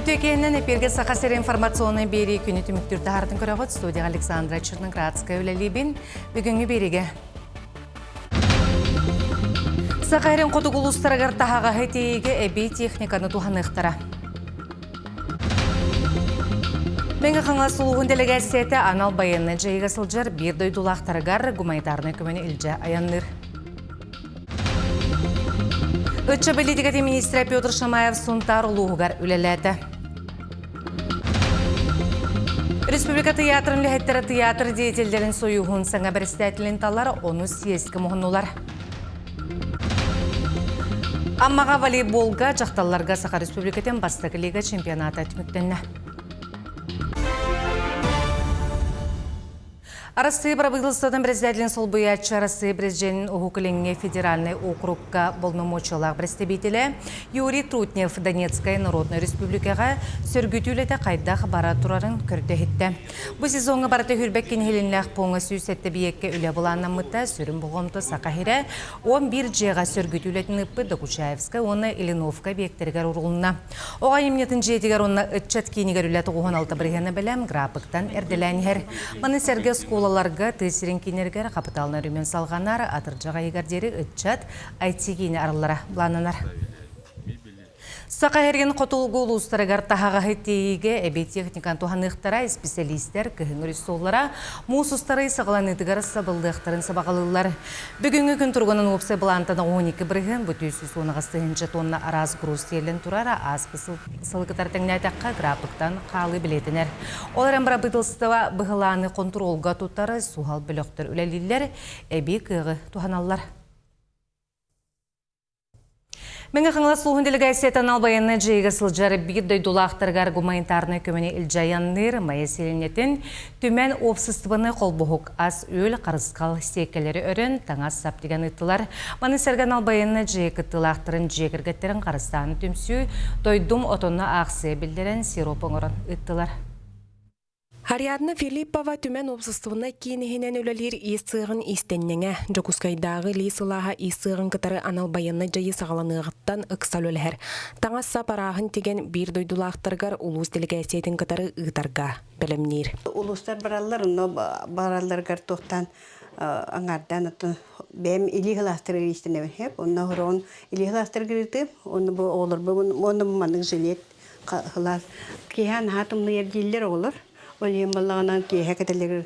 Өтекеннен эпирге сақасыр информационный бері күні түміктірді артын көріғыт студия Александра Черноградская өлелебін бүгінгі береге. Сақайрын қотық ұлыстарығыр тағаға хетеге әбей техниканы туғанықтара. Менгі қаңа сұлуғын делегацияты анал байынны жайға сылжар бір дойдулақтарығар гуманитарны көмені үлжі аянныр. Өтші білетігіті министрі Петр Шамаев сұнтар ұлуғығар үлеләді. Республика театрын ләхеттері театр деятелдерін сойуғын саңа бірістәтілін талар, оны сиескі мұғынулар. Аммаға волейболға жақталларға Сақа Республикатен бастығы лига чемпионаты әтіміктенні. Арасы правительстводан президентин сол буячы Арасы президентин угукленге федеральный округка болномочылық представителі Юрий Трутнев Донецкая Народная Республикаға сөргүтүлеті қайдақ бара турарын көрді хетті. Бұл сезонға бараты хүрбәккен хелінләқ поңы сүйсетті биекке үлі бұланнан мұтта сүрін бұғымты Сақахире 11 жеға сөргүтүлетін үппі Докучаевска, оны Ильиновка бектергер ұрғылына. Оға емнетін жетігер оны үтчат кейінігер үлеті 16 біргені білем графиктан әрділәнігер. Маны сәрге сколаларға тесірін кейінергер қапыталына рүмен салғанар, атыржаға егердері үтчат айтсегейіне арылара бұлананар. Сақайырген қотылғы ұлыстарығар тағаға хеттейге әбей техникан туғанықтара специалистер күйін үрістоллара мұсыстары сағаланытығар сабылдықтарын сабағалылар. Бүгінгі күн тұрғының опсы бұлантаны 12 бірігін бүтісіз онығастығыншы тонна араз груз телін тұрара аспы сылғытардың нәтаққа графиктан қалы білетінер. Оларын бұра бұтылстыва бұғыланы контролға тұттары суғал біліқтір үләлілер әбей күйі туғаналар. Менге қаңла сұлғын делегациятан албайынны жайға сылжары бір дойдулақтырғар гуманитарны көмені үлжаянныр майы селенетін түмен опсыстыбыны қолбұғық аз өл қарысқал стекелері өрін таңас саптыған ұттылар. Маны сәрген албайынны жайғы тылақтырын жегіргеттерін қарыстаны түмсүй дойдум отонны ақсы білдерін сиропың ұрын ұттылар. Ариадна Филиппова түмен опсыстығына кейінігінен өлелер естіғын истеннеңе. Жокускайдағы лейсылаға естіғын кітары анал байынны жайы сағаланығыттан ұқсал өлігер. Таңаса парағын теген бір дойдулақтырғар улус делегациятын кітары ұйтарға білімнер. Улустар бараларғар тоқтан аңардан бәм илиғыластыры естінемін хеп. Онна ғырон илиғыластыры кірді, оны бұл олыр, оны бұманың жилет қылар. Кейхан хатымны ердейлер олыр. Олем балағынан кейхе кәтелері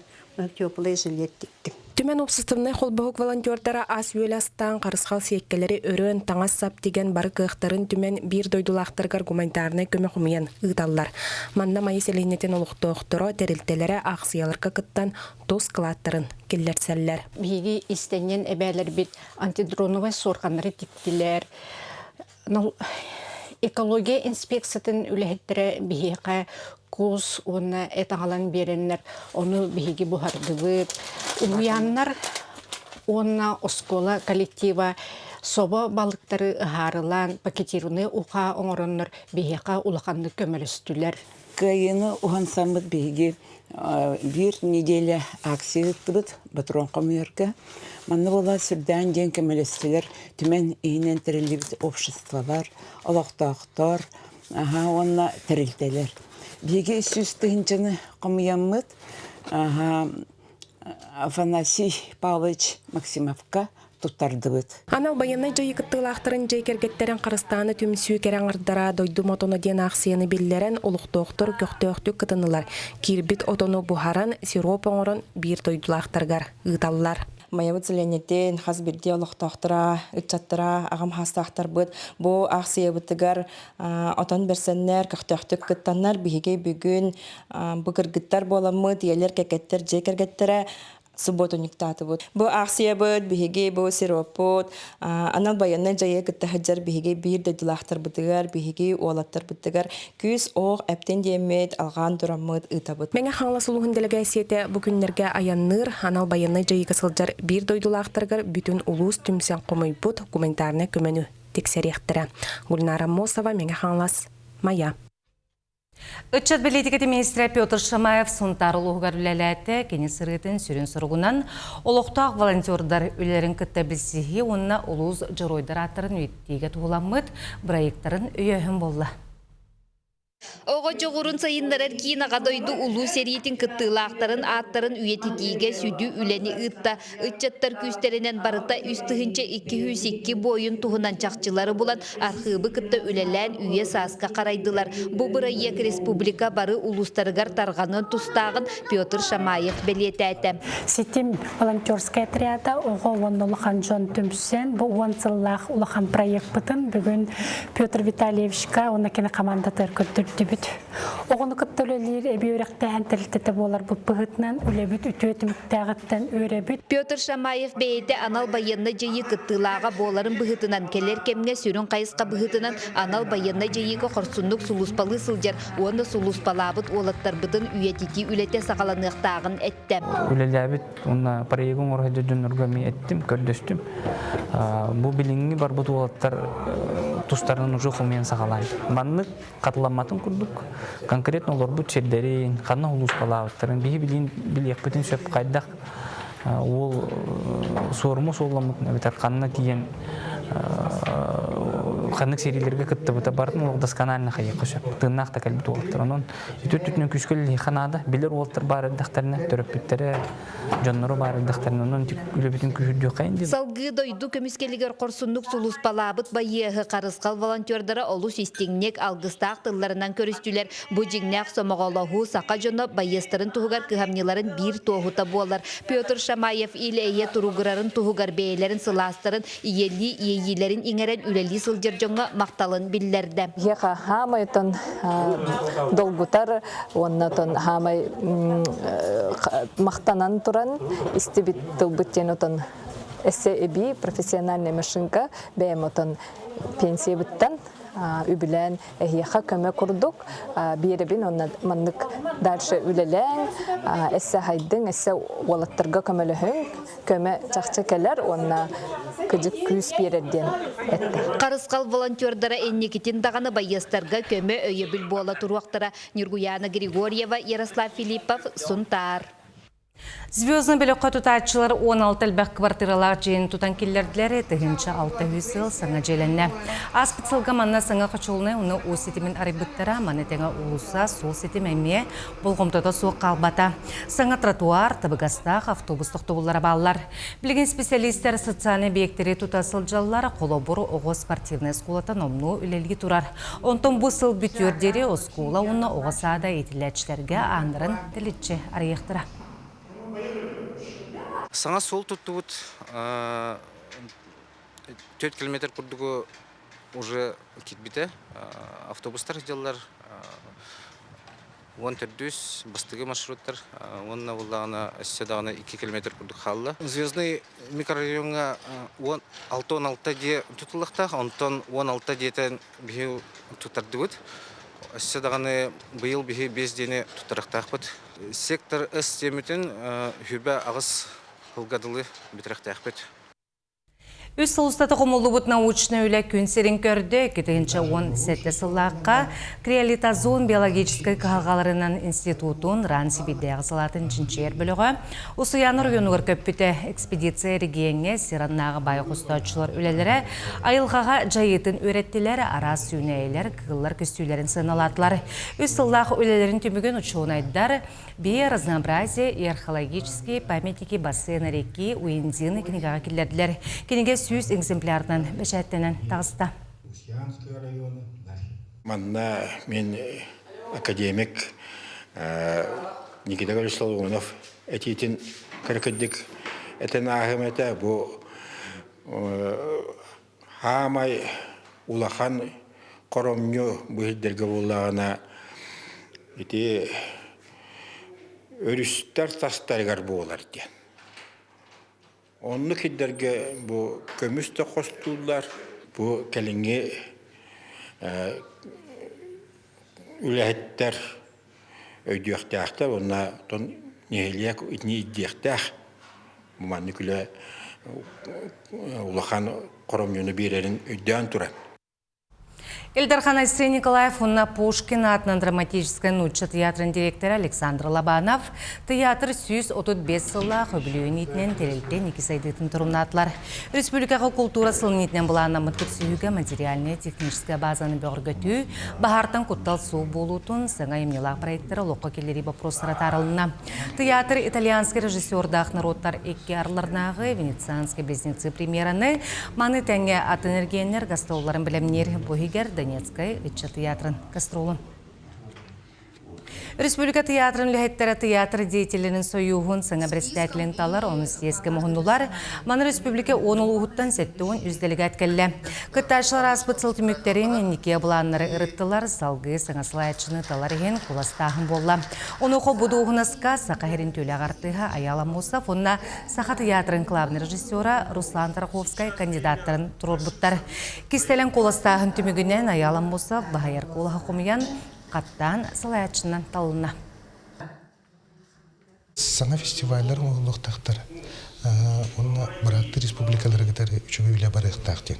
көпілі үзілеттіктім. Түмен опсыстымны қолбығық волонтердара ас өйл астан қарысқал сиеккелері өрін таңас сап деген бары кықтарын түмен бір дойдулақтырғар гуманитарны көмі құмыян ұйталар. Манна майы селейнетін олықты оқтыры тәрілтелері ақсиялырға кыттан тоз қылаттырын келлерсәллер. Биги истенген әбәлер бит антидроновай сорғанары типтілер. Экология инспекциятын үләхеттері бігеға көз оны әтағалан беренлер, оны бігі бұхардығы. Уяннар оны оскола коллектива соба балықтары ғарылан пакетируны ұға оңырынлар бігеға ұлақанды көмілістілер. Кайыны уған самыт бігі бір неделя акция тұбыт батырон қамырға. Манны бола сүрден ден көмілістілер түмен үйінен тірілібіз обществалар, олақтақтар, онына тірілтелер. Беге сүстігінчіні қамыяммыд Афанасий Павлович Максимовка тұттарды бұд. Анал байынна жайы кыттылақтырын жайкергеттерін қарыстаны түмсүй кераңырдара дойду мотону ден ақсияны білдерін олықтоқтыр көқтөқтік кытынылар. Кирбит отону бұхаран сироп оңырын бір дойдулақтырғар ұйталылар. Майабыт зеленетен хас бірде олықтақтыра, үтчаттыра, ағам хастақтар бұд. Бұл ақсия бұттығар отан берсеннер, көқтөқтік кыттаннар, біге бүгін бұғыргыттар боламыд, елер кәкеттер, жекергеттері, субботуниктаты бұд. Бұл ақсия бұд, біге бұл сиропот, анал байынна жайы кітті хаджар біге бір дөйділақтар бұттығар, біге олаттар бұттығар, күз оқ әптен демет алған дурамыд ұта бұд. Менге қаңла сұлуғын делегацияты бүкіндерге аянныр, анал байынна жайы кысылжар бір дөйділақтарғар бүтін улус түмсен қомай бұд гуманитарны көмену тексеректірі. Гүлнара Мосова, менге қаңлас, Мая. Үтчат білетікеті министрі Петр Шамаев сұнтар ұлығығар үләләті кені сырғытын сүрін сұрғынан олықтақ волонтердар үлерін күтті білсігі онына ұлыз жыройдар аттырын өттейге туғыламыд, бірайықтарын өйеғін болла. Ogo joğurun sayınlarar kiyina gadoydu ulu seriytin kıttığılaqtарын attарын üyetikiге südü üleni ıtta ıtçattar küsterinen barıta üstühünce 202 boyun tuhunan çakçıları bulan arxıbı kıtta ülelen üye saska qaraydılar. Bu bırayyak Respublika barı ulustarıgar tarğanın tustağın Pyotr Shamayev beliyetəti. Сетим волонтерская отряда ого воннолхан жон түмсен бу уансыллах улахан проект бытын бүгүн Петр Витальевичка оны кене командатыр көттүрдүбүт. Огону кыттөлөлөр эбиөректен тилтете болар бу пыгытнан үлебүт үтөтүмүктагыттан өрөбүт. Pyotr Shamayev beyde anal bayanına jayı kıttılağa boların bıhıtınan keler kemge sürün kayısqa bıhıtınan anal bayanına jayıga korsunluk suluspalı sıljar. Onu suluspalabıt olattar bıdın üyetiki ülete sağalanıqtağın ettem. Ülelabit ona parayıgın orada dönürgemi ettim, kördüstüm. Bu bilingi var bu olattar tustlarının ucu olmayan sağalaydı. Manlık katılanmatın kurduk. Konkretno olur bu çedlerin, kanna uluspalabıtların bihi biliyek bütün söp kaydak. Ол сормус оламытын битер канна киен каннык серилерге кытты бута бардым ол досконально хая кышап тыннак та калбит олтыр онун үтүтүнүн күскөл ханада билер олтыр бар дактарына төрөпүттөрө жоннору бар дактарына онун үлөбүтүн күжүдү кайын Salgı doydu kömiskeliger korsunluk suluspalabıt bayığı karıskal volontörlere olu sistingnek algıstaq tıllarından körüstüler. Bu jingnek somoğolahu saka jonu bayıstırın tuhugar kıhamniların bir tohuta bolar. Pyotr Shamayev ile eye turugurarın tuhugar beylerin sılastırın iyeli iyeyilerin ingeren üleli sılcırconga maktalın billerde. Яха хамайтон долгутар оннатон хамай мактанан туран истибит тылбыттенотон эссе эби профессиональная машинка бэмотон пенсия биттан үбүлән яха көмө курдук биребин онна мандык дальше үлелән эссе хайдың эссе олаттырга көмөлөһүн көмө чакчакелер онна кыжык күс берерден этти. Karıskal volontörlere ennekitin dağını bayıstırga kömö öyöbül bola turuaqtara Nurguyana Grigorieva, Yaroslav Filippov, Suntar. Звездный белек тутачылар 16 әлбәк квартиралар жейін тутан келлерділері тігінші 600 ел саңа желенне. Аспыт сылға манна саңа қачылыны оны о сетімен арибыттара, маны тәңі ұлыса сол сетім әме болғымтада суық қалбата. Саңа тротуар, табығастақ, автобустық тобылары балалар. Білген специалистер социальный объекттері тутасыл жаллар қолобыр оғы спортивный скулатан омну үлелгі турар. Онтон бұл сыл бүтүрдері о скула оны оғысада етіләтшілерге андырын тілітші арияқтыра. Саңа сол тұттығыт 4 километр күрдігі уже кетбіті. Автобустар жалар 10 түрдіс бастығы маршруттар. Онына болағына әсседағына 2 километр күрдік қалды. Звездный микрорайонға 16 де тұтылықта, 16 детен бігі тұттардығыт. Әсседағаны бұйыл бігі 5 дене тұттарықтақпыт. Сектор С теметін хүрбә ағыз Hulgadılı bitirəxtəxbət. Үз сылыстаты қомылыбыт научны үлі күнсерін көрді, кетігінші 17 сыллаққа криолитазон биологическай қағаларынан институтын рансибиді ағызылатын жинчер білігі. Осы яныр үйінігір көппіті экспедиция регионе сираннағы байқұстаучылар үлелері айылғаға жайытын өреттілері арас үйнейлер, қығылар көстүйлерін сыналатылар. Үз сыллақ үлелерін түміген ұчуын айдар, бей разнообразие и археологические памятники бассейна реки Уиндины книгаға келерділер. Книге сүйіз экземплярынан бәшәттенен тағыста. Манна мен академик Никита Вячеславович этитин кыркыдык этен ахымета бу хамай улахан коромню быһиддерге буллагана ити өрүстер тастаргар болар дия. Онны киддерге бу көмүстө костуулар, бу келинге үлэхеттер өйдүөхтээхтер, онна тон нехилиак итни иддиэхтээх. Бу манны күлэ улахан коромьюну бирерин өйдөөн туран. Эльдархан Айсей Николаев, Унна Пушкин, атынан драматическая нуча театрын директоры Александр Лобанов, театр сүйіз 35 сылла хөбілуін етінен терелтен екісайдытын тұрымнатлар. Республикаға культура сылын етінен бұланна мұттық сүйігі материальная техническая базаны бөргөтүү, бахартан құттал су болутын сыңа емнелақ проекттері лоққа келері вопросыра тарылына. Театр итальянский режиссердақ народтар екке арларнағы венецианский близнецы премьераны маны тәңе ат энергиянер гастролларын білемнер бохигер Донецкой театрын гастролын. Республика театрын ләхеттері театр деятелерінің союғын сыңа председателін талар, оны сиеске мұғындылар, маны республика 10 ұлғыттан сәттіуін үзделігі әткелі. Күтташылар аспыт сылтымектерін енеке бұланлары ұрыттылар, салғы сыңа слайдшыны талар еген қоластағын болла. Оны қо бұдуғынасқа сақа херін төлі ағартыға аялам Мосов, онына сақа театрын клавны режиссера Руслан Тараховскай кандидаттарын тұрырбыттар. Кестелен қоластағын түмігінен аялам Мосов бағайар қолаға қомиян қаттан сылаятшынан талына. Саңа фестивальдар мұғылықтақтар. Оны бұрақты республикалары ғытары үшімі біле барықтақтен.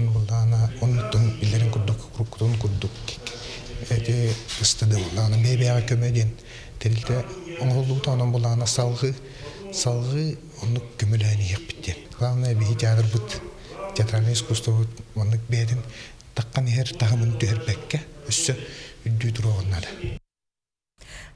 Оны бұлдағына, оның білдерін күрдік, күрдік, күрдік. Әде ұстыды бұлдағына бәйбәға көмеден. Тәрілді оңғылуыта оның бұлдағына салғы, оны көміләні ек біттен. Главное, бейі театр бұд, театральный искусство бұд, оны бәйден таққан ер тағымын түйір бәкке, үсі үдді тұрғынлары.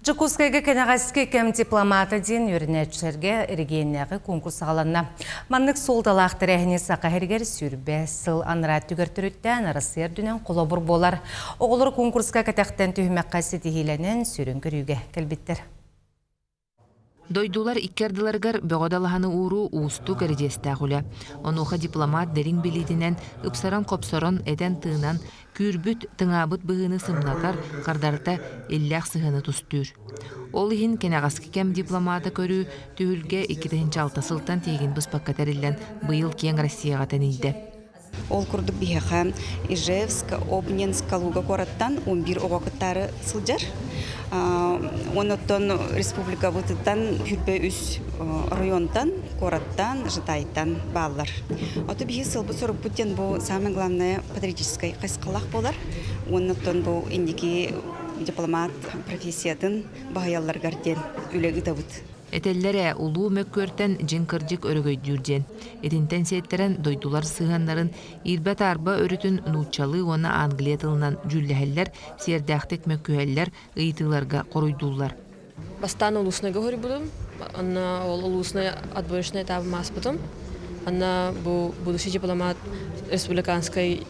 Жакускайга кенағаске кем дипломата ден өрінәтшілерге регионяғы конкурс ағаланна. Маннық солдалақ тірәхіне сақағергер сүрбе сыл анырат түгіртіріттен арасы ердінен қолабыр болар. Оғылыр конкурсқа кәтәқтен түйімәққасы дегеленен сүрін көріге кәлбеттер. Дойдулар иккердыларгар бөғадалаханы ууру уусту кәрежестәғулі. Онуға дипломат дәрин белидінен ұпсаран қопсорон әден тыынан күрбүт тыңабыт бұғыны сымнатар қардарта элләқ сығыны тұстыр. Ол иін кенағасқы кәм дипломата көрі түйілге 2-6 сылтан тегін бұспаққатарылан бұйыл кен Россияға тәнейді. Ол күрдік бейхі Ижевск, Обнинск, Калуга кораттан 11 оғақыттары сылжар. Оныттан республика бұтыттан хүрбе үс районтан, кораттан, жытайтан баллар. Оты бейхі сылбы сұрып бұттен бұл самый главное патриотической қайсқалақ болар. Оныттан бұл индеки дипломат профессиятын бағаялар гарден үлегі табыт. Этелләре улуу мөккөртен жинкыржык өрөгөйдүрден. Этинтен сеттерен дойдулар сыганнарын ирбет арба өрүтүн нучалы оны Англия тылынан жүлләһелләр, сердәхтек мөккөһелләр ыйтыларга коройдулар. Бастан улусныга хори будум. Анна ол улусны отборочный этап маспытым. Анна бу будущий дипломат республиканской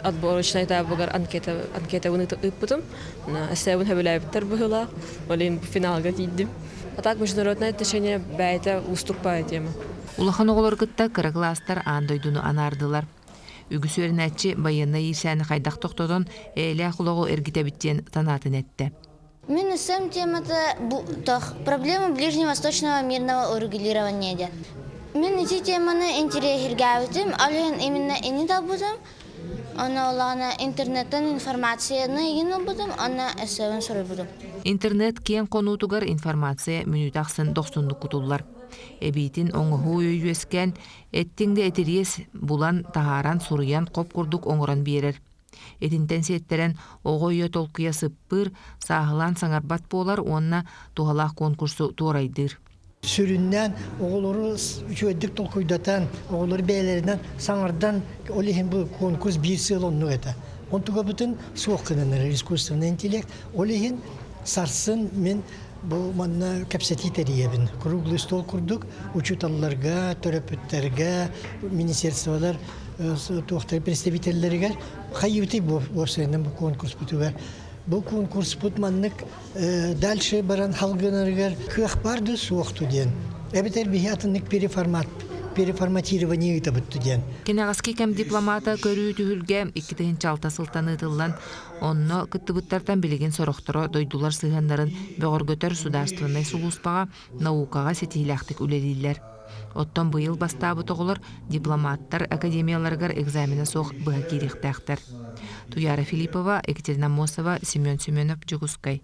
отборочный этап бугар анкета уны ыппытым. На эсэвын хәбеләбеттер була. Олин финалга тиддим. А так международное отношение бәйті уступая тема. Улахан оғылырғытта кырыгластар андойдуну анардылар. Үгісі өрінәтші байынна ерсәні қайдақ тоқтодон әлі құлығы әргітебіттен танатын әтті. Мен үсім тематы проблема ближневосточного мирного урегулирования. Мен эти теманы интересергәвітім, алын именно әні табудым. Она олағына интернеттен информацияны егін бұдым, она әсәуін сұрай бұдым. Интернет кен қонутугар информация мүнітақсын 90 күтулар. Эбейтін оңығы өйескен, әттіңді әтерес бұлан тағаран сұрыян қоп күрдік оңыран берер. Этинтен сеттерен оғойы толқия сыппыр, сағылан саңарбат болар, онына туғалақ конкурсу туарайдыр. Süründen oğulları çözdük tolkuydatan oğulları beylerinden sanırdan olihin bu konkurs bir yıl onu ete. Ontuğa bütün soğuk kınanır iskusturna intelekt olihin sarsın men bu manna kapsati teriyebin. Kruğlu stol kurduk uçutallarga, terapötlerge, ministerstvalar, tohtar представительlerge hayıvti bu sene bu konkurs bituver. Bu konkurs putmanlık dalşı baran halgınırgar kıyaq bardı soğuktu diyen. Ebiter bihiyatınlık переформатирование итабыттı diyen. Кенағасқи кәм дипломата көрі түхілге 2-6 сылтаны ытылан, онно кыттыбыттартан білеген сорохтыро дойдулар сығанларын бөғыргөтер сударстванай сұлуспаға наукаға сетилақтық үлелейлер. Оттон бұйыл бастабы тоғылыр дипломаттар академияларғар экзамені соқ бұға керектәқтір. Туяра Филиппова, Екатерина Мосова, Семен Семенов, Жогускай.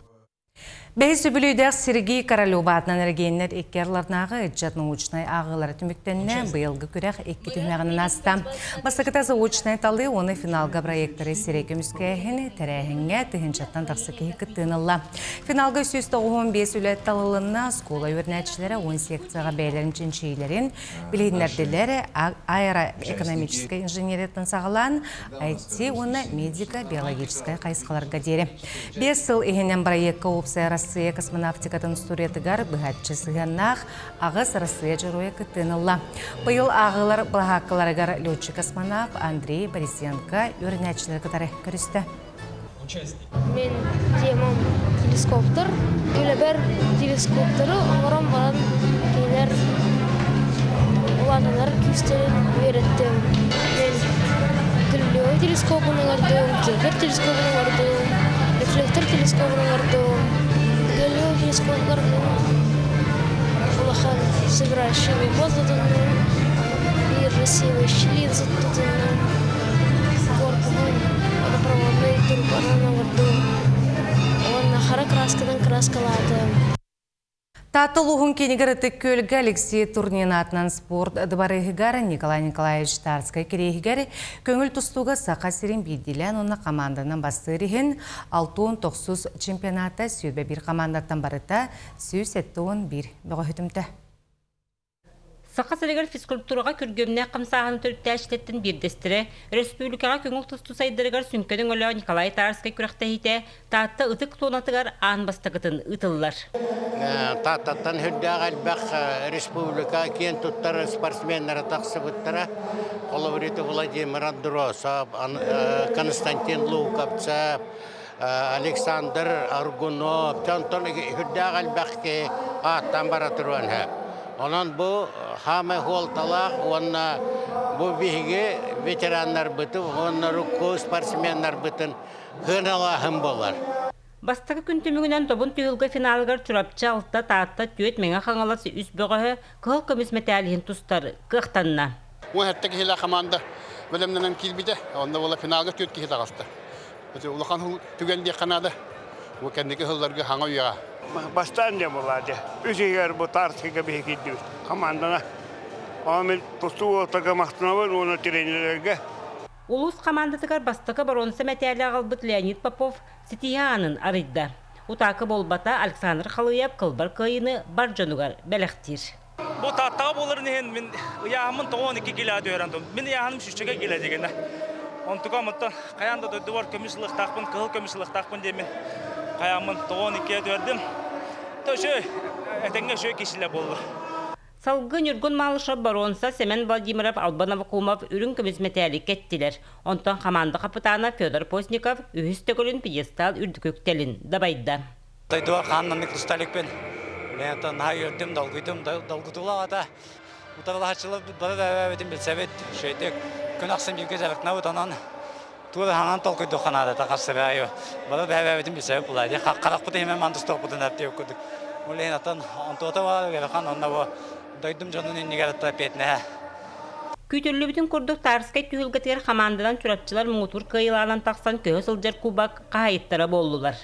Бәйс өбілүйдәк Сергей Королёва атынан әргейінер еккерларнағы үтчат научнай ағылары түміктенне бұйылғы күрәқ екі түмәғінен аста. Басықытасы учнай талы оны финалға проекторы Сереке мүскәйхіні тәрәхінге түхіншаттан тақсы кейі күттінілла. Финалға 395 үләт талылынна скола өрнәтшілері 10 секцияға бәйлерін ченчейлерін білейдінерделері аэроэкономическай инженерияттан сағылан IT оны медико-биологическай қайсқаларға дері. 5 сыл егенен проектқа опция Россия космонавтикатын студиятыгар бұғатчы сығаннақ ағыз Россия жыруя күттінілла. Бұйыл ағылар бұлғаққыларығар летчик-космонавт Андрей Борисенко өрнәтшілер күтары көрісті. Мен темам телескоптар, үләбәр телескоптары оңырам баран кейлер ұланылар күстерін өйреттім. Мен түрлі телескопын оңырдым, кегір телескопын оңырдым, рефлектор телескопын оңырдым, гелио телескоптар улахан собирающий воздухом и рассеивающий линзы водопроводный турбанан оңырдым. Оны қара краскадан краскалады. Татыл ұғын кенегірі көлгі Алексей Турнинатынан спорт дыбарығығары Николай Николаевич Тарскай керейгері көңіл тұстуға сақа серен бейділен оны команданың басты реген 6-9 чемпионата сүйбе бір командаттан барыта сүй 7-11 бұға хүтімті. Сақа сәрегер физкультураға күргеміне қымсағын түртті әштеттін бірдестірі, республикаға көңіл тұсту сайдырығар сүнкөдің өлі Николай Тарскай күріқті хейте, таатты ұтық тонатығар ан бастығытын ұтылылар. Тааттан хүддәғ әлбәқ республика кен тұттар спортсменлері тақсы бұттара, Олавреті Владимир Андросов, Константин Луковцев, Александр Аргунов, хүддәғ әлбәқ аттан баратыруан әп. Онан бұл хамы холталақ, онна бұл биге ветерандар бұтып, онна рукку спортсмендар бұтын ғыналағын болар. Бастағы күн түмігінен тобын түйілгі финалғар түрапчы алтта таатта түйет меңа қаңаласы үс бұғығы қыл көміз мәтәліхін тұстары қықтанына. Ол әттігі хила команда бөлімненен келбейді, онда ола финалға түйет кейді ағасты. Улақан түгенде қанады, ол кәндегі хылларға хаңа үйаға. Бастан не болады. Үзегер бұл Тарскайға бейкейді командана. Амел тұсту отаға мақтынавын оны тренерлерге. Улус командатығар бастықы баронсы мәтәлі ағылбыт Леонид Попов Ситиянын арыдда. Утақы болбата Александр Халыяп қылбар қайыны бар жонуғар бәліқтір. Бұл таттаға болырын ең мен ұяғымын 12 келеді өрендім. Мен ұяғым шүшчіге келеді дегенде. Онтыға мұнтан қаянда дөйді бар көмісілік тақпын, қыл көмісілік тақпын деймін. Қаямын 12-ке өрдім. Төші, әтенге шөй кешілі болды. Салғы нүргін малыша баронса Семен Владимиров, Албан Авакумов үрін көміз мәтәлі кеттілер. Онтан команда қапытана Федор Постников үйістігілін пьестал үрдікөктелін дабайды. Тайдуар қаннанық тұсталықпен. Мен таңға өрдім, далғытулағада. Ұтағыла хатшылып, бары әвәбетін білсәбет, шөйтек. Күн ақсын бейге зәлікна ұтанан. Туы хаңан толкойды қанады тақасы бәйі. Бары әвәбетін білсәбет бұлайды. Қарақ бұты емен мандыстық бұтын әпте өккөдік. Олейін атын, антуата бар, ғақан, онна бұ дойдым жонын енігерді петіне. Күйтірлі бүтін күрдік Тарскай түйілгетер командадан түрапчылар мұңытур қайыланан тақсан көз сылжар кубак қайыттара болдылар.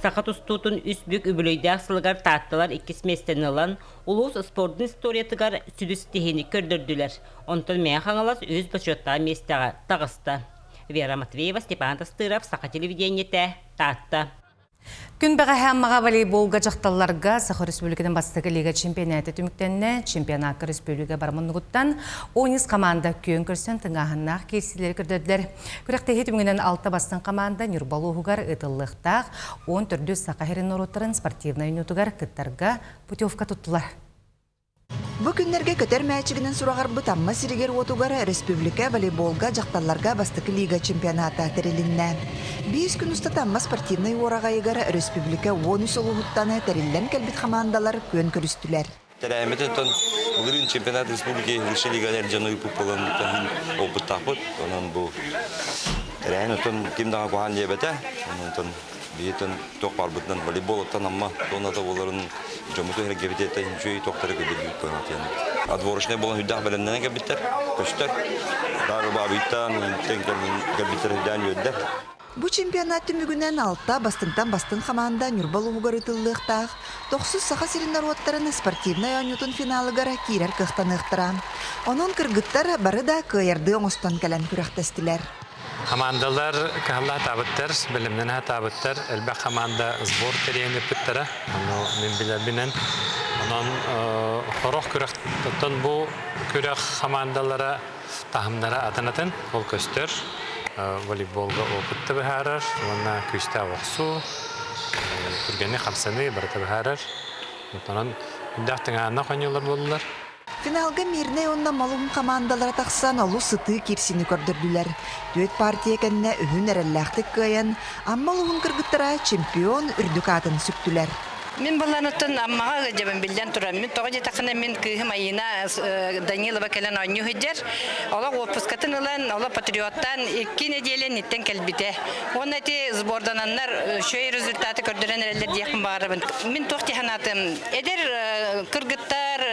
Сақат ұстутын үс бүк үбілейді ақсылығар таттылар 2 местен алан, улус спорттың историятығар сүдіс тегені көрдірділер. Онтан мән қаңалас өз бачотта местаға тағысты. Вера Матвеева, Степан Тастыров, Сақа телевидениеті, Татта. Күн бәға хәммаға волейболға жақталларға Сақы Республикадан бастығы лига чемпионаты түміктенне чемпионатқа республика барманығыттан 10 команда күйін көрсен тыңағыннақ кейсілер көрдерділер. Күрәқтегі түмігінен 6 бастың команда Нюрбалу ғығар ұтылықтақ 10 түрді Сақы херін орыттарын спортивна үйнетуғар күттарға путевка тұттылар. Бұл күннерге көтер мәчігінің сұрағар бұтамма сирегер отуғары республика волейболға жақталларға бастықы лига чемпионаты тәрелінне. 5 күн ұстатамма спортивный орағайығары республика 13 ұлығыттаны тәрелден кәлбет командалар көн көрістілер. Тәрәметі тұн ұлырын чемпионат республика ғыршы лигалер жаны үпіп болған опыт тақпыт. Онан бұл тәрәйін ұтын кемдағы қоған дебеті. Бейтін тоқ бар бұтынан волейбол ұттан амма тоната оларын жомыту әрі кебететті жөй тоқтары көбелі көмектен. Адворышне болан хүддақ бәлемден кебеттер, көштер. Дағы бабыйттан, тен кебеттер хүддан өддер. Бу чемпионат түмүгүнен алта бастын команда Нюрбал угар ытыллыктах, 9 саха сирин народтарын спортивный ойнутун финалыгара кирер кыхтаныктыра. Онун кыргыттар бары да кыйырды оңостон келен күрәхтестилер. Командалар кахалла табыттар, билимнен табыттар, элбе команда сбор терени питтара, мен билебинен. Онон хорох күрәхтен бу күрәх командалара тахымдара атанатын, ол көстөр. Волейболга опытты бахарар, онна күстә ваксу, тургенне хамсаны барта бахарар. Онан дактыңа ана ханьялар булдылар. Финалга мирне онна малум командалары таксан олу сыты кирсини көрдөрдүлөр. Дөт партия кенне үһүн эрелләхтик кыян, амма лугун кыргыттара чемпион үрдүкатын сүктүлөр. Мен баланытын аммаға жабын білден тұрам. Мен тоғы жетақына мен күйім айына Данилова кәлін ойны хүддер. Ола отпускатын ұлан, ола патриоттан 2 неделен еттен кәлбіте. Оны әте сбордананлар шөй результаты көрдірен әрелер дейхін бағарыбын. Мен тоқты ханатым. Әдер кыргыттар,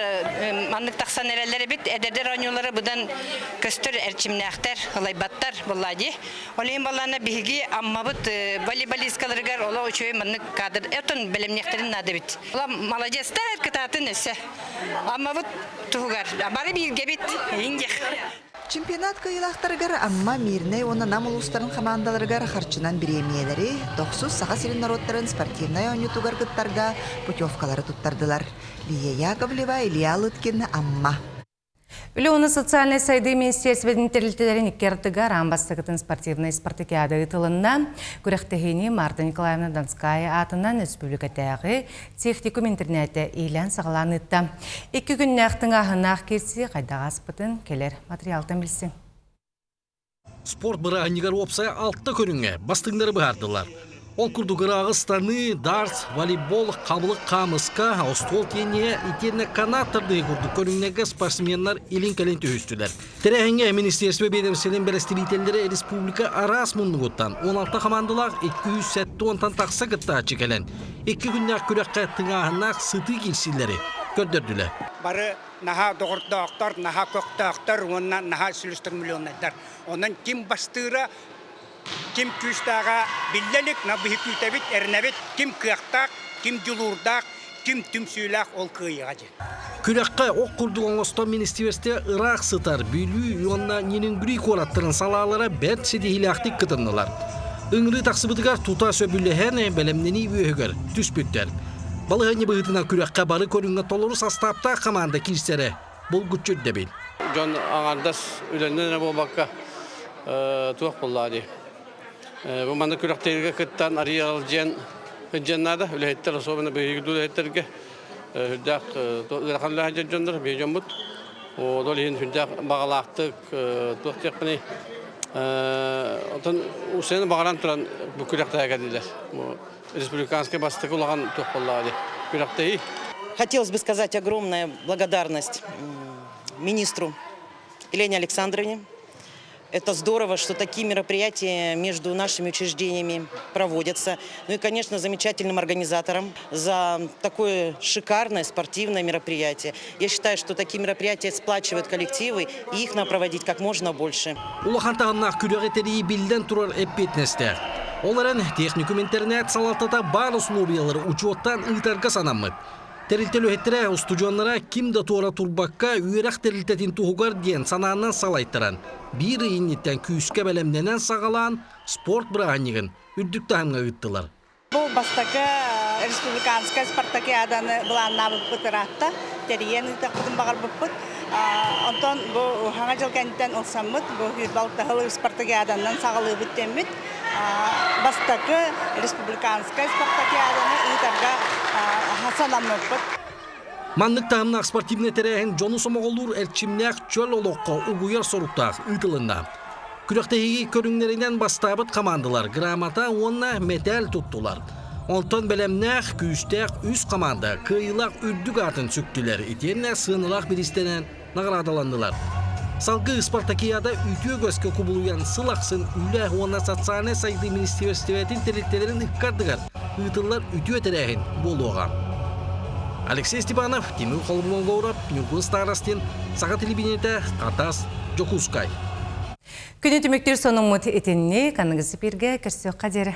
маңлық тақсан әрелері бит, әдердер ойнылары бұдан көстір әрчімнәқтер, олайбаттар болады. Олайын баланы бігі амма бұд волейболисткаларығар ола үшөй маңлық кадр. Әтін білімнектерін надо бит. Ола молодец, тәр кытатын өсі. Амма бұд тұғығар. Бары бірге бит, еңдек. Чемпионат кыйлақтарыгар амма мирней оны намылустарын командаларыгар харчынан биремиелери 9 саха сирин народтарын спортивный ойнутугар кыттарга путевкалары туттардылар. Лия Яковлева, Илья Лыткин, амма. Үліуіні социальный сайды министерстведен тірілтелерін иккертігар амбастығытын спортивный спартакиада ұтылында күректігені Марта Николаевна Донская атынан республикатағы техникум интернеті ейлен сағылан ұтты. 2 күн нәқтің ағынақ керсі қайдаға аспытын келер материалтан білсін. Спорт бұрағынығар опсай 6 көрінге бастыңдары бұғардылар. Ол күрдігірағы станы, дартс, волейбол, қабылық қамысқа, остол тенее, итеріне канаттарды күрді көріннегі спортсменлар елін кәлен түйістілер. Тәрәхінге Министерство бедемселен бәрістірителері республика арас мұндығыттан 16 командалар 270 тақса қытта ачы кәлен. 2 күннәк күрәққа тыңағынақ сыты келсілері көрдірділі. Бары наха доғырдақтар, наха көқтақтар, онна наха сүлістір миллионнайдар. Онан кем бастыра, кем күстаға биллелік, набы хүйтәбет, әрнәбет, кем қияқтақ, кем жүлурдақ, кем түмсүйлақ ол қияға. Күрәққа оқ күрді оңыстан министерсте ұрақ сытар, бүлі, онна ненің бүрі қораттырын салалары бәт седихилақтық қытындылар. Үңірі тақсыбыдығар тута сөбілі бәлемнені өйігір, түспүттер. Балығыны бұғытына күрәққа бары көрінгі толыру састапта команда кирсері. Бұл күтчөд дәбел. Жон ағардас үленнен болбаққа туақ болады. Bu manda kürekterge kıttan arıyal jen hıcennada ülhetler особенно бегиду ülhetlerge hüdak ıraqanlar hıcennlar bejamut o dolhin hüdak bağlaqtık tuqtiqni otan usen bağlan turan bu kürekterge dediler. Bu республиканский бастык улаган туқпаллады. Kürekteyi. Хотелось бы сказать огромная благодарность министру Елене Александровне. Это здорово, что такие мероприятия между нашими учреждениями проводятся. Ну и, конечно, замечательным организаторам за такое шикарное спортивное мероприятие. Я считаю, что такие мероприятия сплачивают коллективы, и их надо проводить как можно больше. Оларын техникум интернет салалтата бар условиялары учеттан ытарга санаммыт. Терилтелі өттірі студионлара кимді туара турбаққа үйерақ терилтетін туғығар ден сананынан салайттыран. Bir иннеттен күйіске бәлемденен сағалан спорт бірағанығын үрдікті аңға ұйттылар. Бұл бастақы республиканская спартакиаданы бұланна бұппытыратта, териен ұйтақпытын бағар бұппыт. Онтон бұл хаңа жыл кәнттен олсаммыт, бұл үйірбалықтағылы спартакиаданнан сағалы бүттемміт. Бастақы республиканская спартакиаданы ұйтарға хасанаммыппыт. Манлык тағымнақ спортивный тәрәхін жону сомағылыр әрчімнәқ чөл олыққа ұғыяр соруқтақ ұйтылында. Күректегі көріңлерінен бастабыт командалар грамота онна медаль тұттылар. Онтан бәлемнәқ күйістәқ үз команда кыйлақ үрдік атын сүктілер. Итенне сынылақ бірістенен нағырадаландылар. Салғы Спартакиада үйтіе көзкі құбылуян сылақсын үлі онна социальный сайды министерстветин терілтелерін үккардығар. Үйтілар үйтіе тәрәхін болуға. Алексей Степанов, Тимур Холмонлоурап, Нюгун Старостин, Саға телебинеті, Атас, Жокускай. Күні түміктер сонымыт етенне, каныңызы берге кірсі қадері.